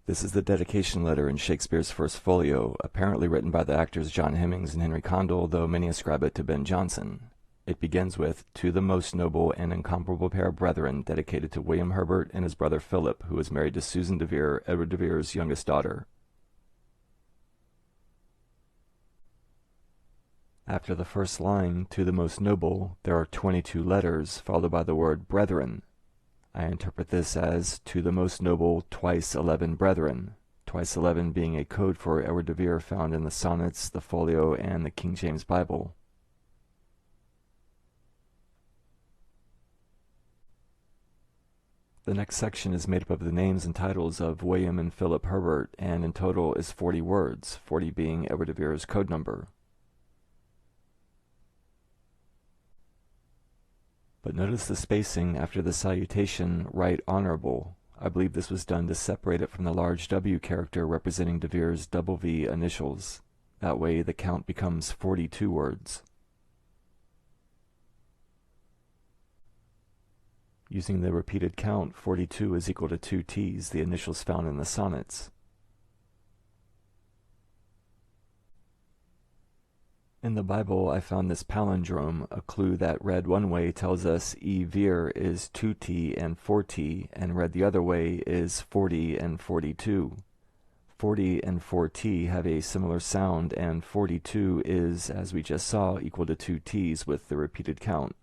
This is the dedication letter in Shakespeare's first folio, apparently written by the actors John Hemmings and Henry Condell, though many ascribe it to Ben Jonson. It begins with, "To the most noble and incomparable pair of brethren," dedicated to William Herbert and his brother Philip, who was married to Susan de Vere, Edward de Vere's youngest daughter. After the first line, "To the most noble," there are 22 letters, followed by the word brethren. I interpret this as "to the most noble twice 11 brethren," twice 11 being a code for Edward de Vere found in the Sonnets, the Folio, and the King James Bible. The next section is made up of the names and titles of William and Philip Herbert, and in total is 40 words, 40 being Edward de Vere's code number. But notice the spacing after the salutation, "Right Honorable." I believe this was done to separate it from the large W character representing de Vere's double V initials. That way the count becomes 42 words. Using the repeated count, 42 is equal to 2 T's, the initials found in the sonnets. In the Bible, I found this palindrome. A clue that read one way tells us E. Vere is 2T and 4T, and read the other way is 40 and 42. 40 and 4T have a similar sound, and 42 is, as we just saw, equal to 2 T's with the repeated count.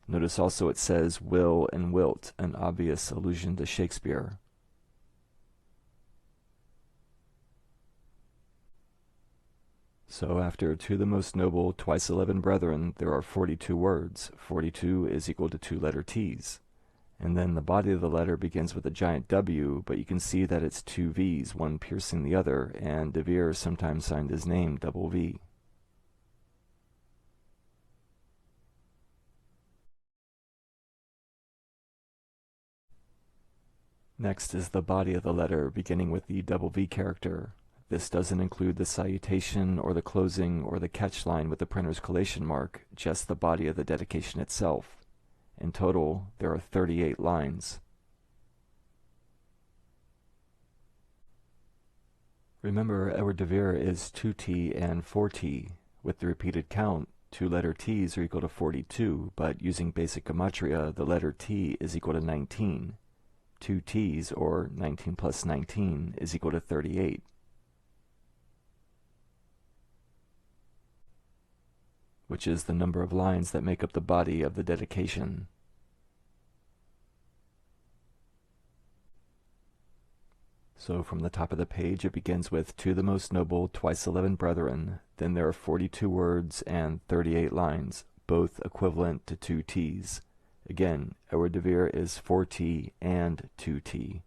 Notice also it says will and wilt, an obvious allusion to Shakespeare. So after "to the most noble twice 11 brethren," there are 42 words. 42 is equal to 2 letter T's. And then the body of the letter begins with a giant W, but you can see that it's 2 V's, one piercing the other, and de Vere sometimes signed his name double V. Next is the body of the letter, beginning with the double V character. This doesn't include the salutation or the closing or the catch line with the printer's collation mark, just the body of the dedication itself. In total, there are 38 lines. Remember, Edward de Vere is 2T and 4T. With the repeated count, 2 letter T's are equal to 42, but using basic gematria, the letter T is equal to 19. 2 T's, or 19 plus 19, is equal to 38. Which is the number of lines that make up the body of the dedication. So from the top of the page it begins with "to the most noble twice 11 brethren," then there are 42 words and 38 lines, both equivalent to 2 T's. Again, Edward de Vere is 4T and 2T.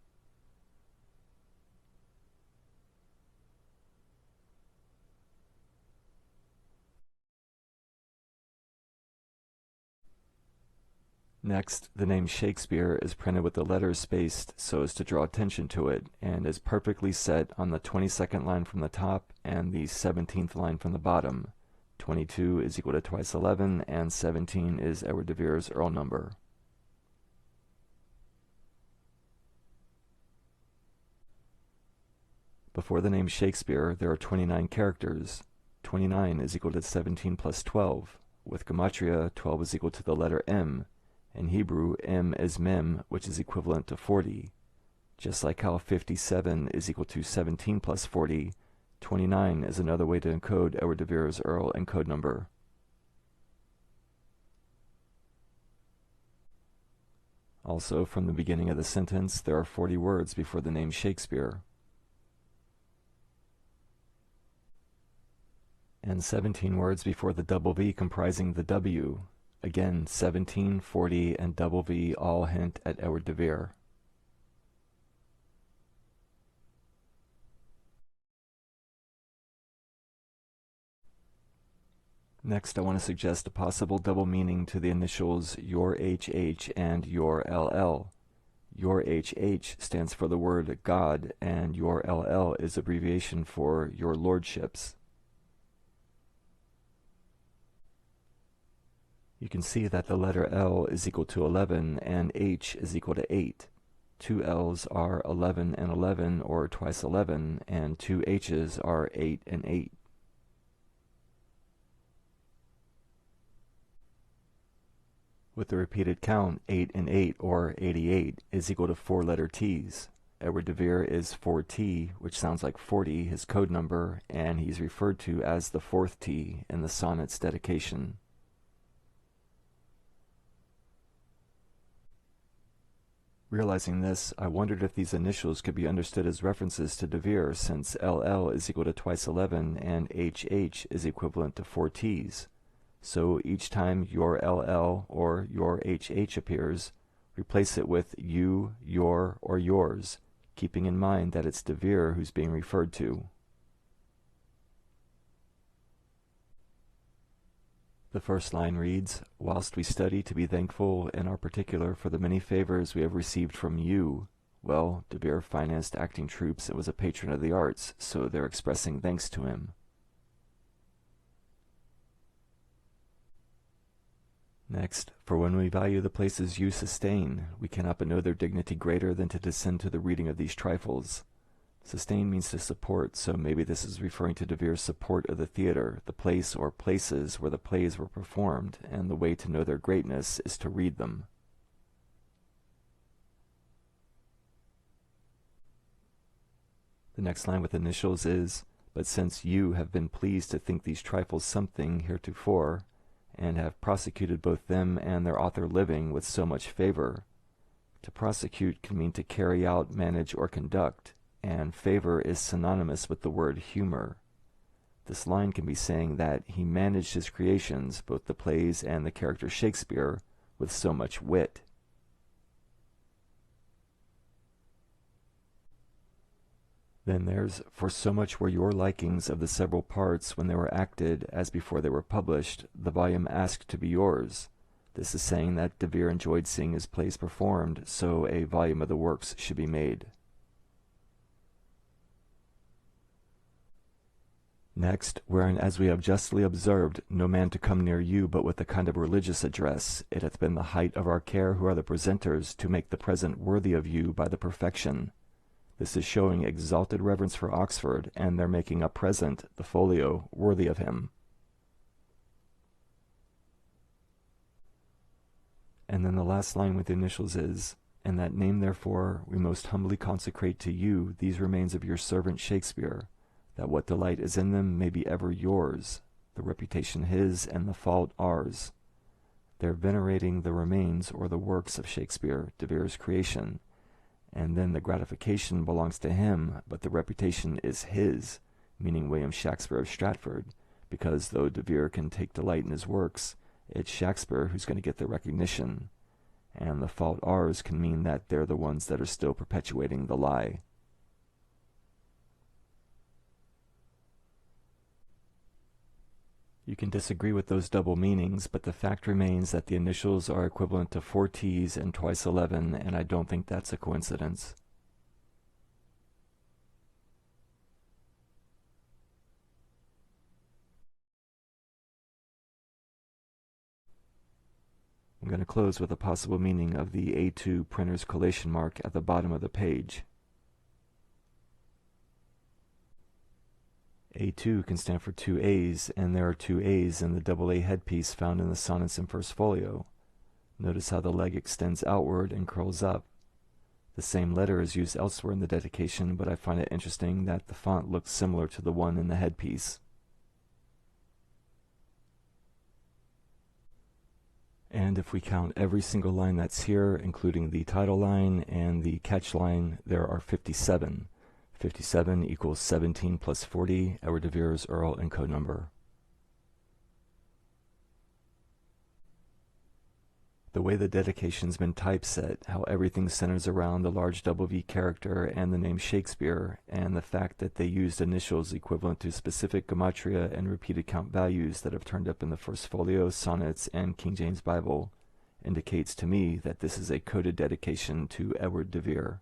Next, the name Shakespeare is printed with the letters spaced so as to draw attention to it, and is perfectly set on the 22nd line from the top and the 17th line from the bottom. 22 is equal to twice 11, and 17 is Edward de Vere's Earl number. Before the name Shakespeare, there are 29 characters. 29 is equal to 17 plus 12. With gematria, 12 is equal to the letter M. In Hebrew, M is Mem, which is equivalent to 40. Just like how 57 is equal to 17 plus 40, 29 is another way to encode Edward de Vere's Earl and code number. Also, from the beginning of the sentence, there are 40 words before the name Shakespeare, and 17 words before the double V comprising the W. Again, 17, 40, and double V all hint at Edward de Vere. Next, I want to suggest a possible double meaning to the initials your HH and your LL. Your HH stands for the word God, and your LL is abbreviation for your lordships. You can see that the letter L is equal to 11 and H is equal to 8. two L's are 11 and 11, or twice 11, and two H's are 8 and 8. With the repeated count, 8 and 8, or 88, is equal to 4-letter T's. Edward de Vere is 4T, which sounds like 40, his code number, and he's referred to as the fourth T in the Sonnet's dedication. Realizing this, I wondered if these initials could be understood as references to de Vere, since LL is equal to twice 11 and HH is equivalent to 4 T's. So each time your LL or your HH appears, replace it with you, your, or yours, keeping in mind that it's de Vere who's being referred to. The first line reads, "Whilst we study to be thankful in our particular for the many favors we have received from you." Well, de Vere financed acting troupes and was a patron of the arts, so they're expressing thanks to him. Next, "For when we value the places you sustain, we cannot but know their dignity greater than to descend to the reading of these trifles." Sustain means to support, so maybe this is referring to de Vere's support of the theater, the place or places where the plays were performed, and the way to know their greatness is to read them. The next line with initials is, "But since you have been pleased to think these trifles something heretofore, and have prosecuted both them and their author living with so much favor." To prosecute can mean to carry out, manage, or conduct, and favor is synonymous with the word humor. This line can be saying that he managed his creations, both the plays and the character Shakespeare, with so much wit. Then there's, "For so much were your likings of the several parts when they were acted, as before they were published, the volume asked to be yours." This is saying that de Vere enjoyed seeing his plays performed, so a volume of the works should be made. Next, "Wherein, as we have justly observed, no man to come near you but with a kind of religious address, it hath been the height of our care who are the presenters to make the present worthy of you by the perfection." This is showing exalted reverence for Oxford, and they're making a present, the Folio, worthy of him. And then the last line with the initials is, "And that name therefore we most humbly consecrate to you these remains of your servant Shakespeare, that what delight is in them may be ever yours, the reputation his and the fault ours." They're venerating the remains or the works of Shakespeare, de Vere's creation, and then the gratification belongs to him, but the reputation is his, meaning William Shakespeare of Stratford, because though de Vere can take delight in his works, it's Shakespeare who's going to get the recognition, and the fault ours can mean that they're the ones that are still perpetuating the lie. You can disagree with those double meanings, but the fact remains that the initials are equivalent to 4 T's and twice 11, and I don't think that's a coincidence. I'm going to close with a possible meaning of the A2 printer's collation mark at the bottom of the page. A2 can stand for 2 A's, and there are 2 A's in the double A headpiece found in the Sonnets in First Folio. Notice how the leg extends outward and curls up. The same letter is used elsewhere in the dedication, but I find it interesting that the font looks similar to the one in the headpiece. And if we count every single line that's here, including the title line and the catch line, there are 57. 57 equals 17 plus 40, Edward de Vere's Earl and code number. The way the dedication's been typeset, how everything centers around the large double V character and the name Shakespeare, and the fact that they used initials equivalent to specific gematria and repeated count values that have turned up in the First Folio, Sonnets, and King James Bible, indicates to me that this is a coded dedication to Edward de Vere.